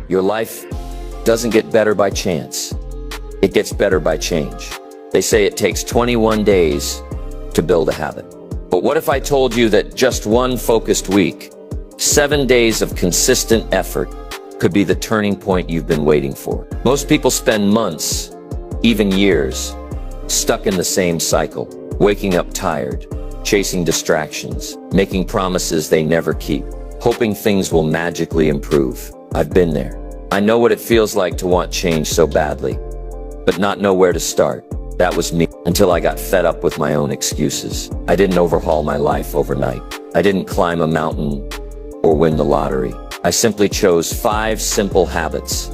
Your life doesn't get better by chance. It gets better by change. They say it takes 21 days to build a habit. But what if I told you that just one focused week, 7 days of consistent effort, could be the turning point you've been waiting for? Most people spend months, even years, stuck in the same cycle, waking up tired, chasing distractions, making promises they never keep, hoping things will magically improve. I've been there. I know what it feels like to want change so badly, but not know where to start. That was me until I got fed up with my own excuses. I didn't overhaul my life overnight. I didn't climb a mountain or win the lottery. I simply chose 5 simple habits,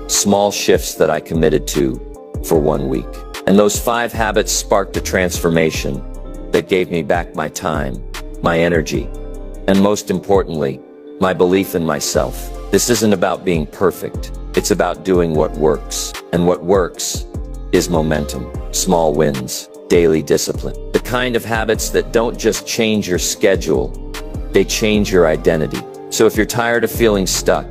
small shifts that I committed to for 1 week. And those 5 habits sparked a transformation that gave me back my time, my energy, and most importantly, my belief in myself. This isn't about being perfect. It's about doing what works. And what works is momentum, small wins, daily discipline. The kind of habits that don't just change your schedule, they change your identity. So if you're tired of feeling stuck,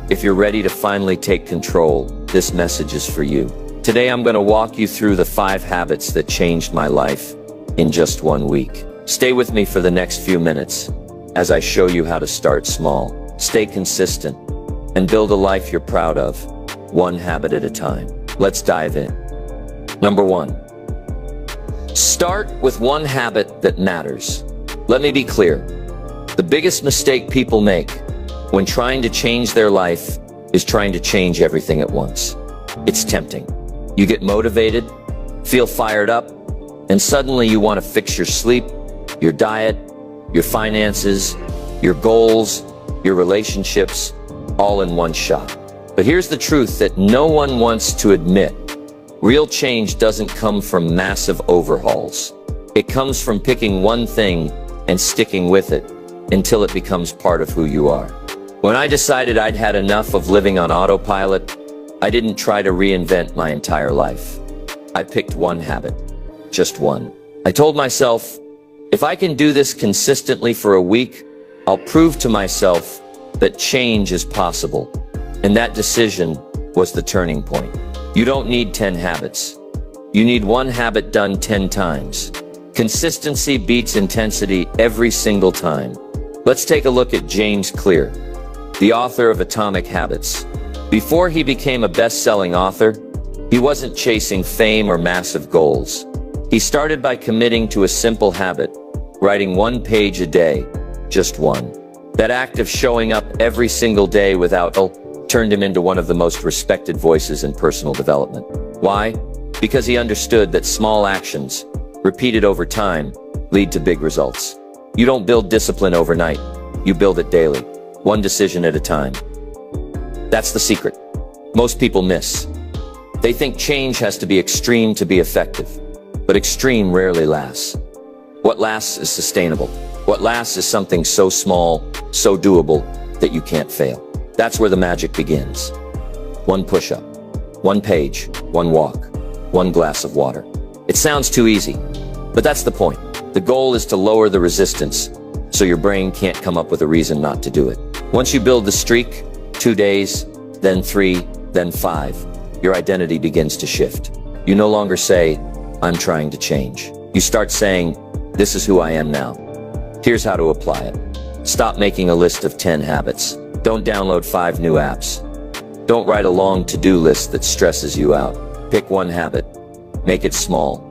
if you're ready to finally take control, this message is for you. Today I'm going to walk you through the 5 habits that changed my life in just 1 week. Stay with me for the next few minutes as I show you how to start small, stay consistent, and build a life you're proud of, one habit at a time. Let's dive in. Number 1. Start with one habit that matters. Let me be clear. The biggest mistake people make when trying to change their life is trying to change everything at once. It's tempting. You get motivated, feel fired up, and suddenly you want to fix your sleep, your diet, your finances, your goals, your relationships, all in one shot. But here's the truth that no one wants to admit. Real change doesn't come from massive overhauls. It comes from picking one thing and sticking with it until it becomes part of who you are. When I decided I'd had enough of living on autopilot, I didn't try to reinvent my entire life. I picked one habit, just one. I told myself, if I can do this consistently for a week, I'll prove to myself that change is possible. And that decision was the turning point. You don't need 10 habits. You need one habit done 10 times. Consistency beats intensity every single time. Let's take a look at James Clear, the author of Atomic Habits. Before he became a best-selling author, he wasn't chasing fame or massive goals. He started by committing to a simple habit, writing 1 page a day, just one. That act of showing up every single day without turned him into one of the most respected voices in personal development. Why? Because he understood that small actions, repeated over time, lead to big results. You don't build discipline overnight. You build it daily, one decision at a time. That's the secret most people miss. They think change has to be extreme to be effective, but extreme rarely lasts. What lasts is sustainable. What lasts is something so small, so doable, that you can't fail. That's where the magic begins. 1 push-up, 1 page, 1 walk, 1 glass of water. It sounds too easy, but that's the point. The goal is to lower the resistance, so your brain can't come up with a reason not to do it. Once you build the streak, 2 days, then 3, then 5, your identity begins to shift. You no longer say, I'm trying to change. You start saying, this is who I am now. Here's how to apply it. Stop making a list of 10 habits. Don't download 5 new apps. Don't write a long to-do list that stresses you out. Pick one habit. Make it small.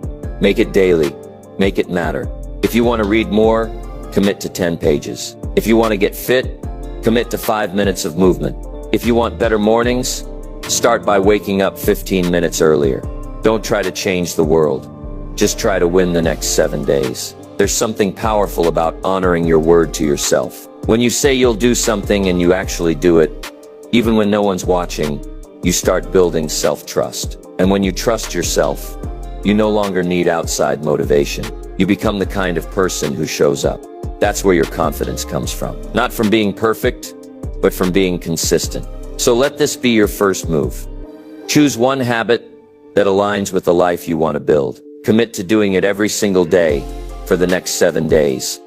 Make it daily. Make it matter. If you want to read more, commit to 10 pages. If you want to get fit, commit to 5 minutes of movement. If you want better mornings, start by waking up 15 minutes earlier. Don't try to change the world. Just try to win the next 7 days. There's something powerful about honoring your word to yourself. When you say you'll do something and you actually do it, even when no one's watching, you start building self-trust. And when you trust yourself, you no longer need outside motivation. You become the kind of person who shows up. That's where your confidence comes from. Not from being perfect, but from being consistent. So let this be your first move. Choose one habit that aligns with the life you want to build. Commit to doing it every single day for the next 7 days.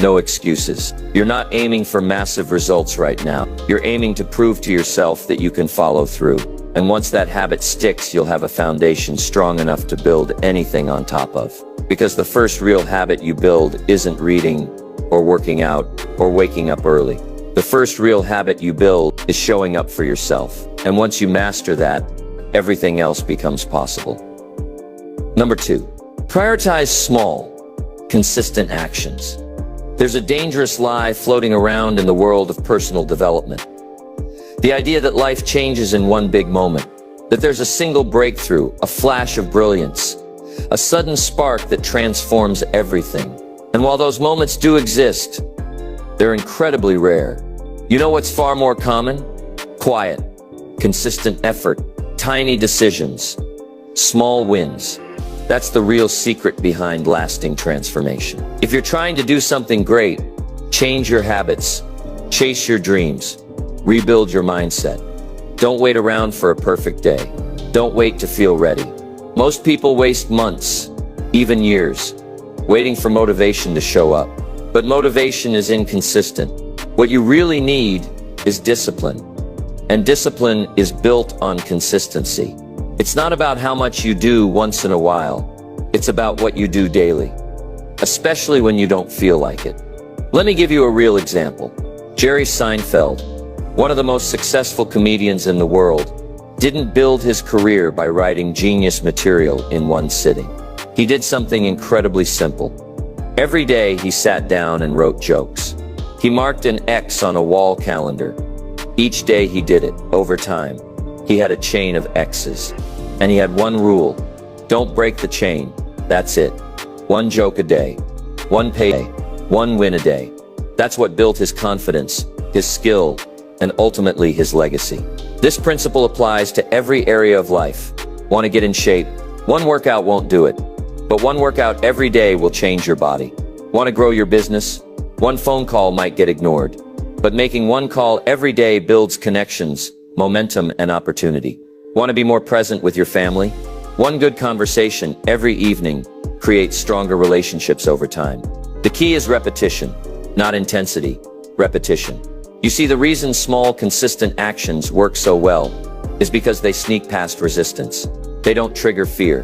no excuses. You're not aiming for massive results right now. You're aiming to prove to yourself that you can follow through. And once that habit sticks, you'll have a foundation strong enough to build anything on top of. Because the first real habit you build isn't reading, or working out, or waking up early. The first real habit you build is showing up for yourself. And once you master that, everything else becomes possible. Number 2, prioritize small, consistent actions. There's a dangerous lie floating around in the world of personal development. The idea that life changes in one big moment, that there's a single breakthrough, a flash of brilliance, a sudden spark that transforms everything. And while those moments do exist, they're incredibly rare. You know what's far more common? Quiet, consistent effort, tiny decisions, small wins. That's the real secret behind lasting transformation. If you're trying to do something great, change your habits, chase your dreams, rebuild your mindset. Don't wait around for a perfect day. Don't wait to feel ready. Most people waste months, even years, waiting for motivation to show up. But motivation is inconsistent. What you really need is discipline. And discipline is built on consistency. It's not about how much you do once in a while. It's about what you do daily, especially when you don't feel like it. Let me give you a real example. Jerry Seinfeld, one of the most successful comedians in the world, didn't build his career by writing genius material in one sitting. He did something incredibly simple. Every day he sat down and wrote jokes. He marked an X on a wall calendar. Each day he did it. Over time, he had a chain of X's. And he had one rule: don't break the chain. That's it. One joke a day, one payday, one win a day. That's what built his confidence, his skill, and ultimately his legacy. This principle applies to every area of life. Want to get in shape? One workout won't do it. But one workout every day will change your body. Want to grow your business? One phone call might get ignored. But making one call every day builds connections, momentum, and opportunity. Want to be more present with your family? One good conversation every evening creates stronger relationships over time. The key is repetition, not intensity. Repetition. You see, the reason small, consistent actions work so well is because they sneak past resistance. They don't trigger fear.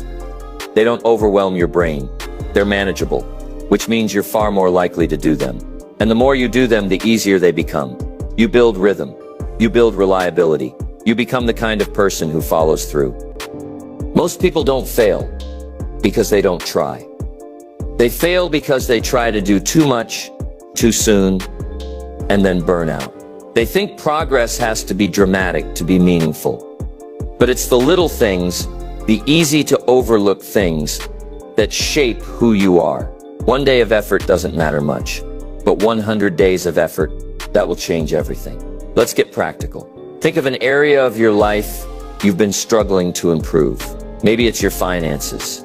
They don't overwhelm your brain. They're manageable, which means you're far more likely to do them. And the more you do them, the easier they become. You build rhythm. You build reliability. You become the kind of person who follows through. Most people don't fail because they don't try. They fail because they try to do too much, too soon, and then burn out. They think progress has to be dramatic to be meaningful. But it's the little things, the easy to overlook things, that shape who you are. One day of effort doesn't matter much, but 100 days of effort, that will change everything. Let's get practical. Think of an area of your life you've been struggling to improve. Maybe it's your finances.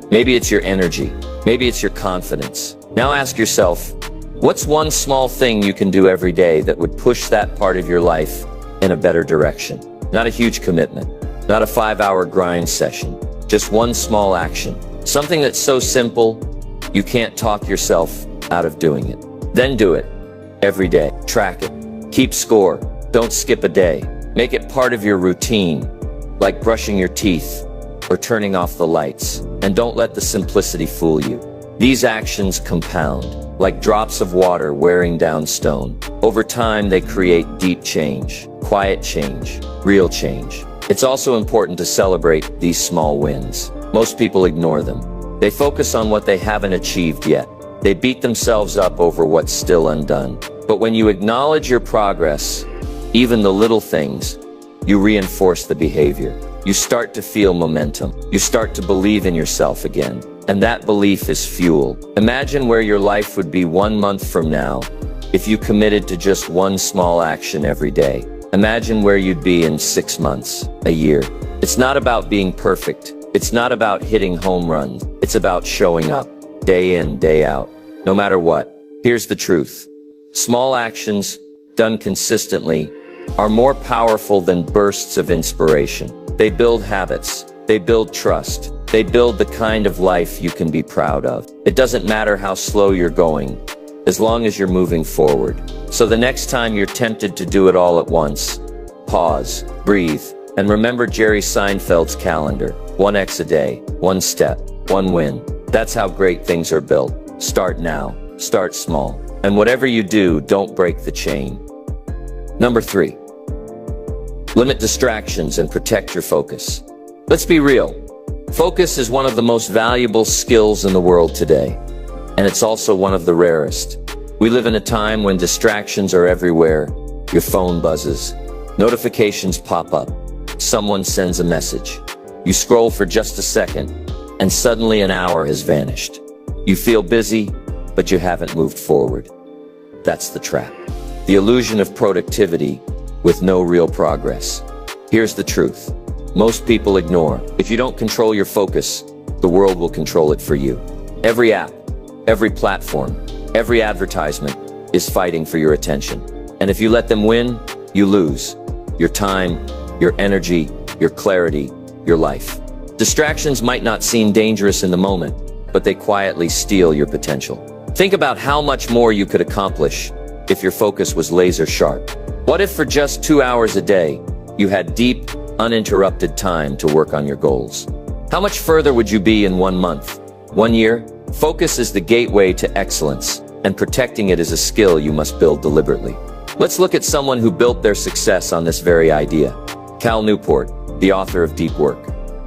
Maybe it's your energy. Maybe it's your confidence. Now ask yourself, what's one small thing you can do every day that would push that part of your life in a better direction? Not a huge commitment, not a 5-hour grind session, just one small action. Something that's so simple, you can't talk yourself out of doing it. Then do it every day. Track it. Keep score. Don't skip a day. Make it part of your routine, like brushing your teeth or turning off the lights. And don't let the simplicity fool you. These actions compound, like drops of water wearing down stone. Over time, they create deep change, quiet change, real change. It's also important to celebrate these small wins. Most people ignore them. They focus on what they haven't achieved yet. They beat themselves up over what's still undone. But when you acknowledge your progress, even the little things, you reinforce the behavior. You start to feel momentum. You start to believe in yourself again. And that belief is fuel. Imagine where your life would be 1 month from now if you committed to just one small action every day. Imagine where you'd be in 6 months, a year. It's not about being perfect. It's not about hitting home runs. It's about showing up, day in, day out, no matter what. Here's the truth. Small actions, done consistently, are more powerful than bursts of inspiration. They build habits. They build trust. They build the kind of life you can be proud of. It doesn't matter how slow you're going. as long as you're moving forward. So the next time you're tempted to do it all at once, pause, breathe, and remember Jerry Seinfeld's calendar. 1x a day, one step, one win. That's how great things are built. Start now, start small. And whatever you do, don't break the chain. Number 3. Limit distractions and protect your focus. Let's be real. Focus is one of the most valuable skills in the world today, and it's also one of the rarest. We live in a time when distractions are everywhere. Your phone buzzes, notifications pop up, someone sends a message. You scroll for just a second, and suddenly an hour has vanished. You feel busy, but you haven't moved forward. That's the trap. The illusion of productivity with no real progress. Here's the truth. Most people ignore. If you don't control your focus, the world will control it for you. Every app, every platform, every advertisement is fighting for your attention. And if you let them win, you lose. Your time, your energy, your clarity, your life. Distractions might not seem dangerous in the moment, but they quietly steal your potential. Think about how much more you could accomplish if your focus was laser sharp. What if for just 2 hours a day, you had deep, uninterrupted time to work on your goals? How much further would you be in 1 month, 1 year? Focus is the gateway to excellence, and protecting it is a skill you must build deliberately. Let's look at someone who built their success on this very idea. Cal Newport, the author of Deep Work.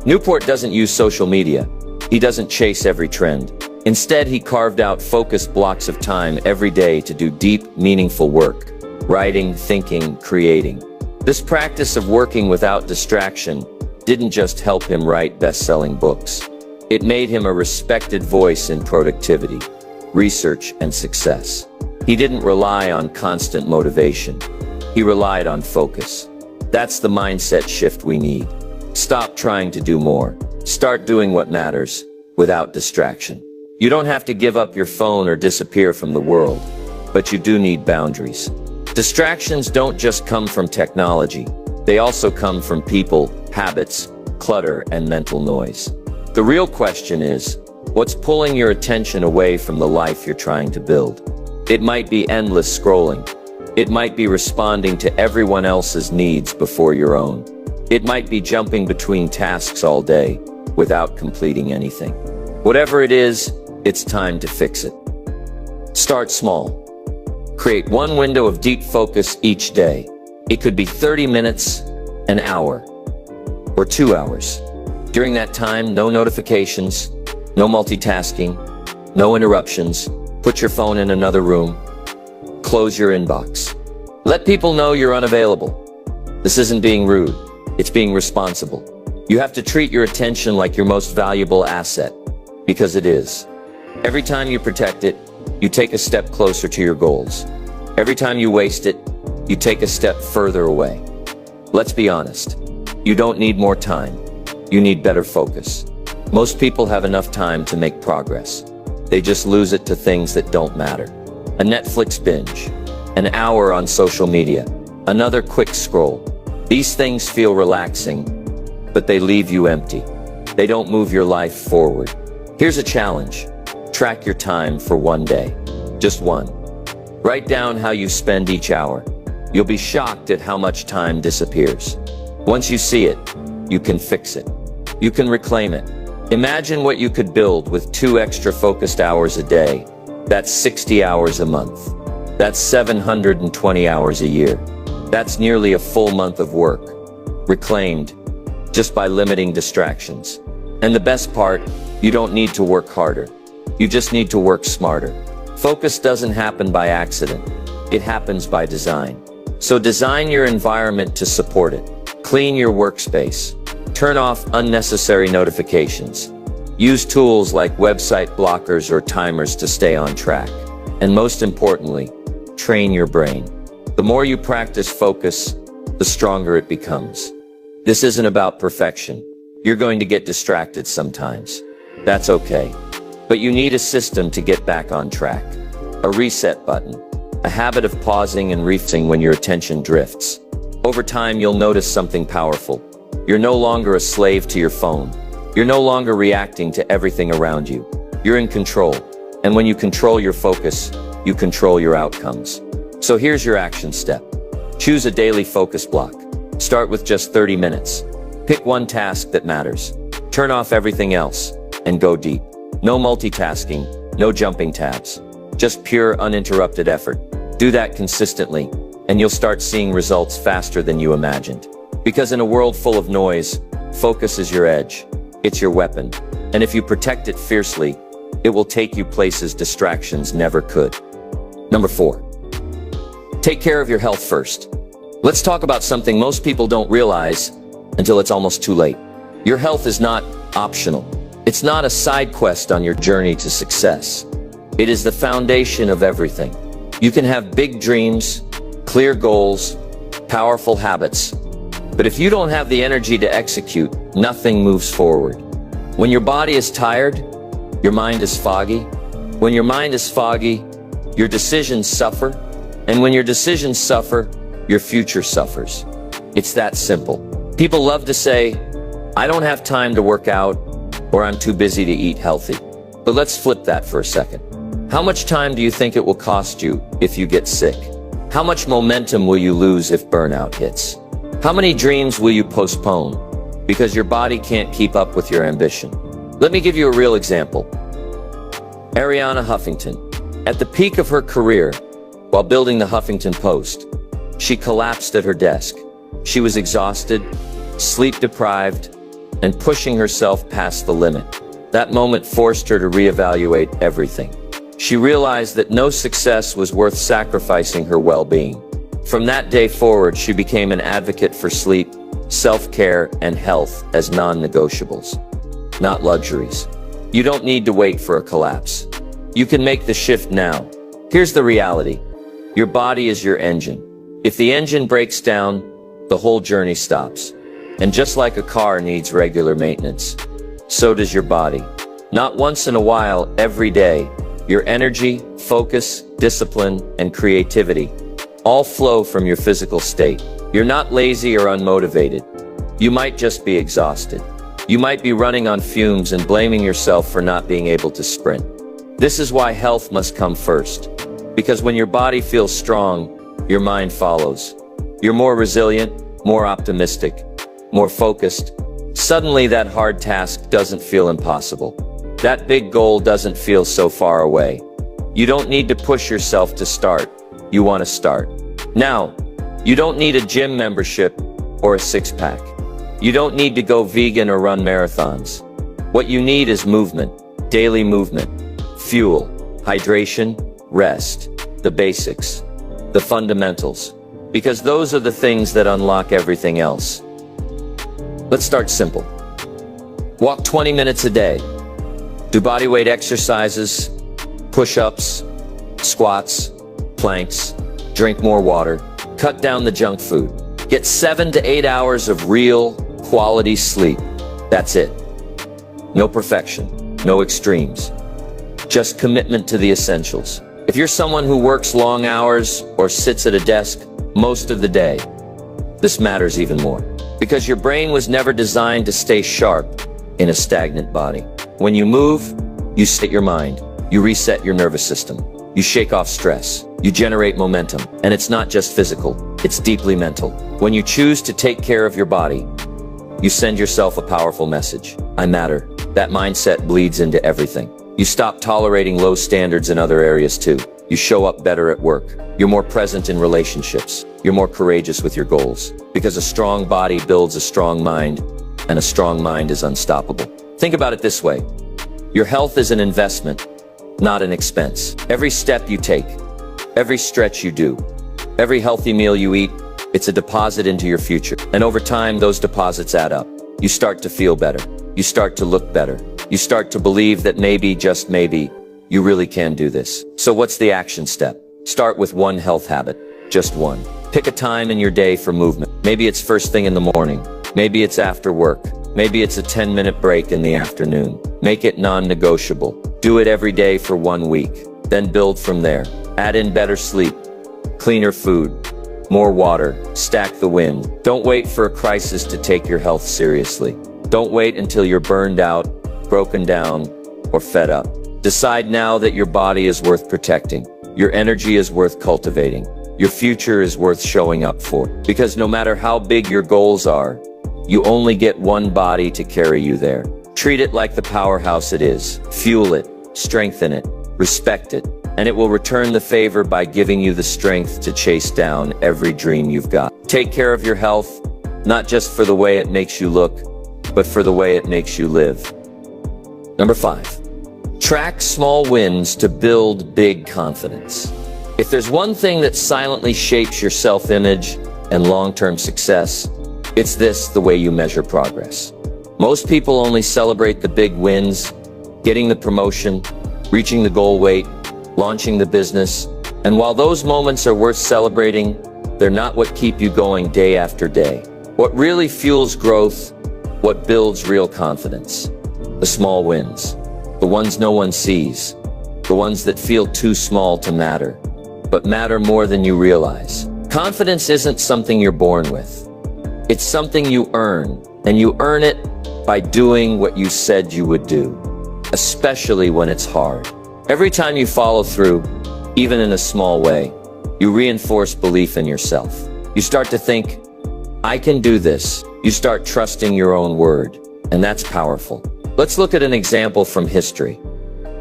Newport doesn't use social media. He doesn't chase every trend. Instead, he carved out focused blocks of time every day to do deep, meaningful work. Writing, thinking, creating. This practice of working without distraction didn't just help him write best-selling books. It made him a respected voice in productivity, research, and success. He didn't rely on constant motivation. He relied on focus. That's the mindset shift we need. Stop trying to do more. Start doing what matters, without distraction. You don't have to give up your phone or disappear from the world, but you do need boundaries. Distractions don't just come from technology. They also come from people, habits, clutter, and mental noise. The real question is, what's pulling your attention away from the life you're trying to build? It might be endless scrolling. It might be responding to everyone else's needs before your own. It might be jumping between tasks all day without completing anything. Whatever it is, it's time to fix it. Start small. Create one window of deep focus each day. It could be 30 minutes, an hour, or 2 hours. During that time, no notifications, no multitasking, no interruptions. Put your phone in another room. Close your inbox. Let people know you're unavailable. This isn't being rude. It's being responsible. You have to treat your attention like your most valuable asset, because it is. Every time you protect it, you take a step closer to your goals. Every time you waste it, you take a step further away. Let's be honest. You don't need more time. You need better focus. Most people have enough time to make progress. They just lose it to things that don't matter. A Netflix binge, an hour on social media, another quick scroll. These things feel relaxing, but they leave you empty. They don't move your life forward. Here's a challenge. Track your time for 1 day. Just one. Write down how you spend each hour. You'll be shocked at how much time disappears. Once you see it, you can fix it. You can reclaim it. Imagine what you could build with 2 extra focused hours a day. That's 60 hours a month. That's 720 hours a year. That's nearly a full month of work, reclaimed, just by limiting distractions. And the best part, you don't need to work harder. You just need to work smarter. Focus doesn't happen by accident. It happens by design. So design your environment to support it. Clean your workspace. Turn off unnecessary notifications. Use tools like website blockers or timers to stay on track. And most importantly, train your brain. The more you practice focus, the stronger it becomes. This isn't about perfection. You're going to get distracted sometimes. That's okay. But you need a system to get back on track. A reset button. A habit of pausing and refocusing when your attention drifts. Over time, you'll notice something powerful. You're no longer a slave to your phone. You're no longer reacting to everything around you. You're in control. And when you control your focus, you control your outcomes. So here's your action step. Choose a daily focus block. Start with just 30 minutes. Pick one task that matters. Turn off everything else and go deep. No multitasking, no jumping tabs. Just pure, uninterrupted effort. Do that consistently, and you'll start seeing results faster than you imagined. Because in a world full of noise, focus is your edge. It's your weapon. And if you protect it fiercely, it will take you places distractions never could. Number 4. Take care of your health first. Let's talk about something most people don't realize until it's almost too late. Your health is not optional. It's not a side quest on your journey to success. It is the foundation of everything. You can have big dreams, clear goals, powerful habits, but if you don't have the energy to execute, nothing moves forward. When your body is tired, your mind is foggy. When your mind is foggy, your decisions suffer. And when your decisions suffer, your future suffers. It's that simple. People love to say, I don't have time to work out, or I'm too busy to eat healthy. But let's flip that for a second. How much time do you think it will cost you if you get sick? How much momentum will you lose if burnout hits? How many dreams will you postpone because your body can't keep up with your ambition? Let me give you a real example. Arianna Huffington. At the peak of her career, while building the Huffington Post, she collapsed at her desk. She was exhausted, sleep-deprived, and pushing herself past the limit. That moment forced her to reevaluate everything. She realized that no success was worth sacrificing her well-being. From that day forward, she became an advocate for sleep, self-care, and health as non-negotiables, not luxuries. You don't need to wait for a collapse. You can make the shift now. Here's the reality. Your body is your engine. If the engine breaks down, the whole journey stops. And just like a car needs regular maintenance, so does your body. Not once in a while, every day. Your energy, focus, discipline, and creativity all flow from your physical state. You're not lazy or unmotivated. You might just be exhausted. You might be running on fumes and blaming yourself for not being able to sprint. This is why health must come first. Because when your body feels strong, your mind follows. You're more resilient, more optimistic, more focused. Suddenly that hard task doesn't feel impossible. That big goal doesn't feel so far away. You don't need to push yourself to start. You want to start. Now, you don't need a gym membership or a six-pack. You don't need to go vegan or run marathons. What you need is movement, daily movement, fuel, hydration, rest, the basics, the fundamentals. Because those are the things that unlock everything else. Let's start simple. Walk 20 minutes a day. Do bodyweight exercises, push-ups, squats, planks, drink more water, cut down the junk food. Get 7 to 8 hours of real, quality sleep. That's it. No perfection, no extremes. Just commitment to the essentials. If you're someone who works long hours or sits at a desk most of the day, this matters even more. Because your brain was never designed to stay sharp in a stagnant body. When you move, you set your mind, you reset your nervous system, you shake off stress, you generate momentum. And it's not just physical, it's deeply mental. When you choose to take care of your body, you send yourself a powerful message. I matter. That mindset bleeds into everything. You stop tolerating low standards in other areas too. You show up better at work. You're more present in relationships. You're more courageous with your goals. Because a strong body builds a strong mind, and a strong mind is unstoppable. Think about it this way. Your health is an investment, not an expense. Every step you take, every stretch you do, every healthy meal you eat, it's a deposit into your future. And over time, those deposits add up. You start to feel better. You start to look better. You start to believe that maybe, just maybe, you really can do this. So what's the action step? Start with one health habit, just one. Pick a time in your day for movement. Maybe it's first thing in the morning. Maybe it's after work. Maybe it's a 10-minute break in the afternoon. Make it non-negotiable. Do it every day for 1 week. Then build from there. Add in better sleep, cleaner food, more water, stack the win. Don't wait for a crisis to take your health seriously. Don't wait until you're burned out, broken down, or fed up. Decide now that your body is worth protecting. Your energy is worth cultivating. Your future is worth showing up for. Because no matter how big your goals are, you only get one body to carry you there. Treat it like the powerhouse it is. Fuel it, strengthen it, respect it, and it will return the favor by giving you the strength to chase down every dream you've got. Take care of your health, not just for the way it makes you look, but for the way it makes you live. Number 5, track small wins to build big confidence. If there's one thing that silently shapes your self-image and long-term success, it's the way you measure progress. Most people only celebrate the big wins, getting the promotion, reaching the goal weight, launching the business, and while those moments are worth celebrating, they're not what keep you going day after day. What really fuels growth, what builds real confidence, the small wins, the ones no one sees, the ones that feel too small to matter, but matter more than you realize. Confidence isn't something you're born with. It's something you earn, and you earn it by doing what you said you would do, especially when it's hard. Every time you follow through, even in a small way, you reinforce belief in yourself. You start to think, I can do this. You start trusting your own word, and that's powerful. Let's look at an example from history.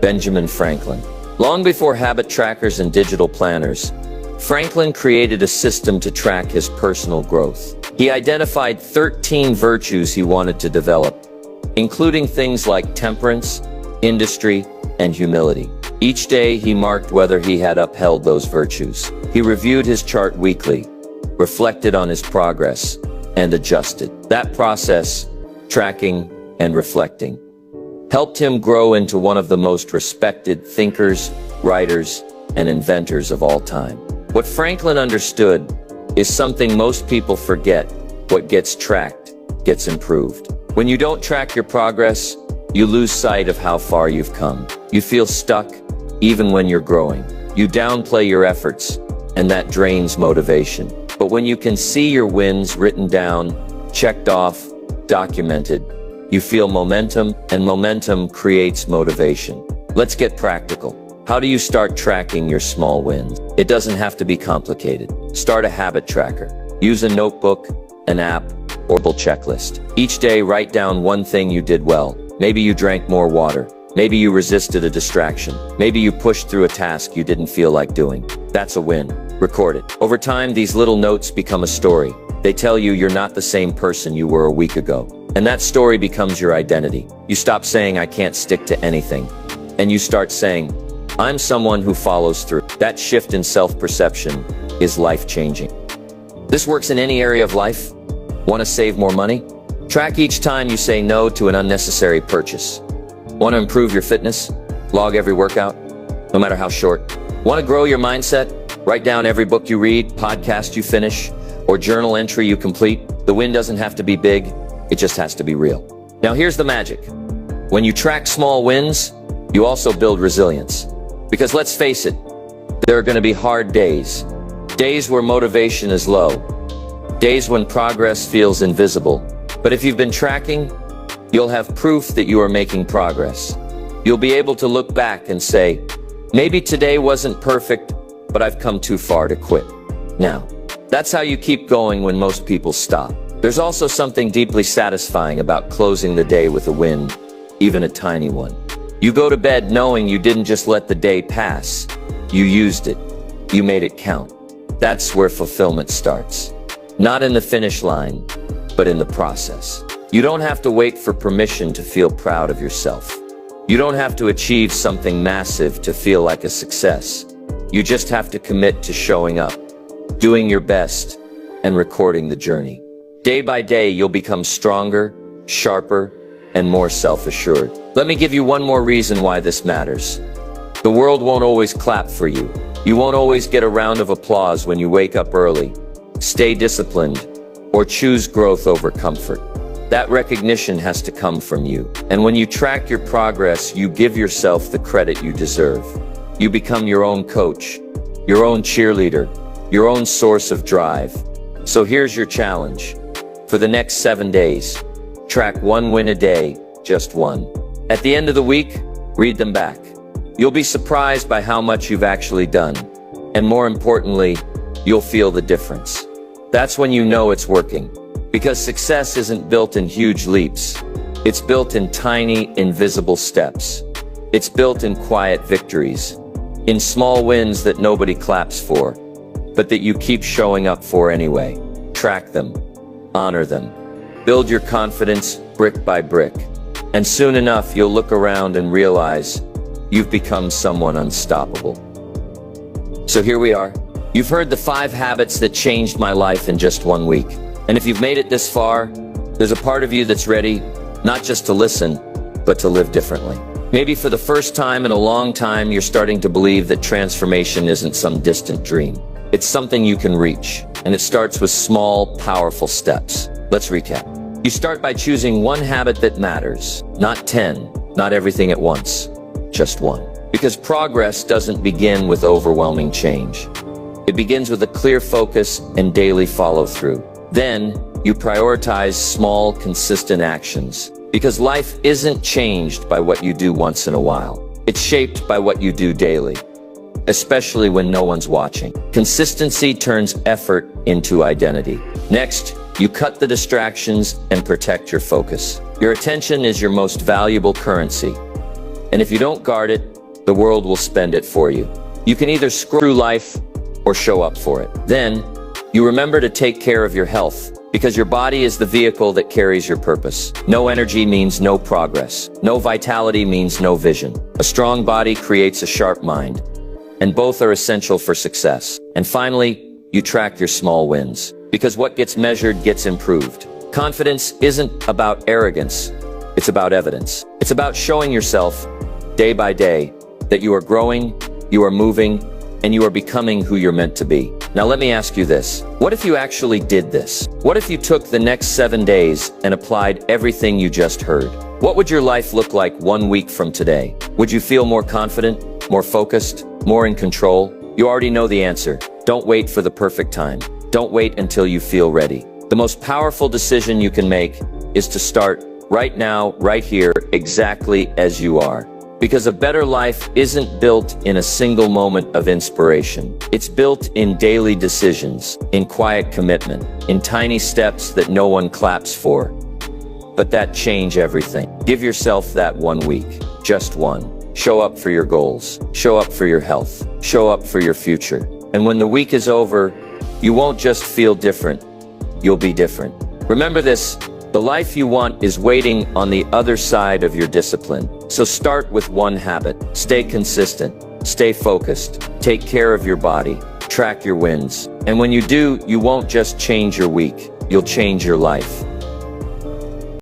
Benjamin Franklin. Long before habit trackers and digital planners, Franklin created a system to track his personal growth. He identified 13 virtues he wanted to develop, including things like temperance, industry, and humility. Each day he marked whether he had upheld those virtues. He reviewed his chart weekly, reflected on his progress, and adjusted. That process, tracking and reflecting, helped him grow into one of the most respected thinkers, writers, and inventors of all time. What Franklin understood is something most people forget. What gets tracked gets improved. When you don't track your progress, you lose sight of how far you've come. You feel stuck even when you're growing. You downplay your efforts, and that drains motivation. But when you can see your wins written down, checked off, documented, you feel momentum, and momentum creates motivation. Let's get practical. How do you start tracking your small wins? It doesn't have to be complicated. Start a habit tracker. Use a notebook, an app, or a checklist. Each day, write down one thing you did well. Maybe you drank more water. Maybe you resisted a distraction. Maybe you pushed through a task you didn't feel like doing. That's a win. Record it. Over time, these little notes become a story. They tell you you're not the same person you were a week ago. And that story becomes your identity. You stop saying, I can't stick to anything. And you start saying, I'm someone who follows through. That shift in self-perception is life-changing. This works in any area of life. Want to save more money? Track each time you say no to an unnecessary purchase. Want to improve your fitness? Log every workout, no matter how short. Want to grow your mindset? Write down every book you read, podcast you finish, or journal entry you complete. The win doesn't have to be big, it just has to be real. Now here's the magic. When you track small wins, you also build resilience. Because let's face it, there are going to be hard days. Days where motivation is low. Days when progress feels invisible. But if you've been tracking, you'll have proof that you are making progress. You'll be able to look back and say, maybe today wasn't perfect, but I've come too far to quit. Now, that's how you keep going when most people stop. There's also something deeply satisfying about closing the day with a win, even a tiny one. You go to bed knowing you didn't just let the day pass. You used it. You made it count. That's where fulfillment starts. Not in the finish line, but in the process. You don't have to wait for permission to feel proud of yourself. You don't have to achieve something massive to feel like a success. You just have to commit to showing up, doing your best, and recording the journey. Day by day, you'll become stronger, sharper, and more self-assured. Let me give you one more reason why this matters. The world won't always clap for you. You won't always get a round of applause when you wake up early, stay disciplined, or choose growth over comfort. That recognition has to come from you. And when you track your progress, you give yourself the credit you deserve. You become your own coach, your own cheerleader, your own source of drive. So here's your challenge. For the next 7 days, track one win a day, just one. At the end of the week, read them back. you'll be surprised by how much you've actually done. And more importantly, you'll feel the difference. That's when you know it's working. Because success isn't built in huge leaps. It's built in tiny, invisible steps. It's built in quiet victories. In small wins that nobody claps for, but that you keep showing up for anyway. Track them. Honor them. Build your confidence brick by brick. And soon enough, you'll look around and realize you've become someone unstoppable. So here we are. You've heard the 5 habits that changed my life in just 1 week. And if you've made it this far, there's a part of you that's ready, not just to listen, but to live differently. Maybe for the first time in a long time, you're starting to believe that transformation isn't some distant dream. It's something you can reach, and it starts with small, powerful steps. Let's recap. You start by choosing 1 habit that matters, not 10, not everything at once, just 1. Because progress doesn't begin with overwhelming change. It begins with a clear focus and daily follow-through. Then, you prioritize small, consistent actions. Because life isn't changed by what you do once in a while. It's shaped by what you do daily. Especially when no one's watching. Consistency turns effort into identity. Next, you cut the distractions and protect your focus. Your attention is your most valuable currency. And if you don't guard it, the world will spend it for you. You can either scroll through life or show up for it. Then, you remember to take care of your health, because your body is the vehicle that carries your purpose. No energy means no progress. No vitality means no vision. A strong body creates a sharp mind, and both are essential for success. And finally, you track your small wins, because what gets measured gets improved. Confidence isn't about arrogance, it's about evidence. It's about showing yourself, day by day, that you are growing, you are moving, and you are becoming who you're meant to be. Now let me ask you this. What if you actually did this? What if you took the next 7 days and applied everything you just heard? What would your life look like 1 week from today? Would you feel more confident, more focused, more in control? You already know the answer. Don't wait for the perfect time. Don't wait until you feel ready. The most powerful decision you can make is to start right now, right here, exactly as you are. Because a better life isn't built in a single moment of inspiration. It's built in daily decisions, in quiet commitment, in tiny steps that no one claps for, but that change everything. Give yourself that 1 week, just 1. Show up for your goals, show up for your health, show up for your future. And when the week is over, you won't just feel different, you'll be different. Remember this. The life you want is waiting on the other side of your discipline. So start with 1 habit. Stay consistent. Stay focused. Take care of your body. Track your wins. And when you do, you won't just change your week. You'll change your life.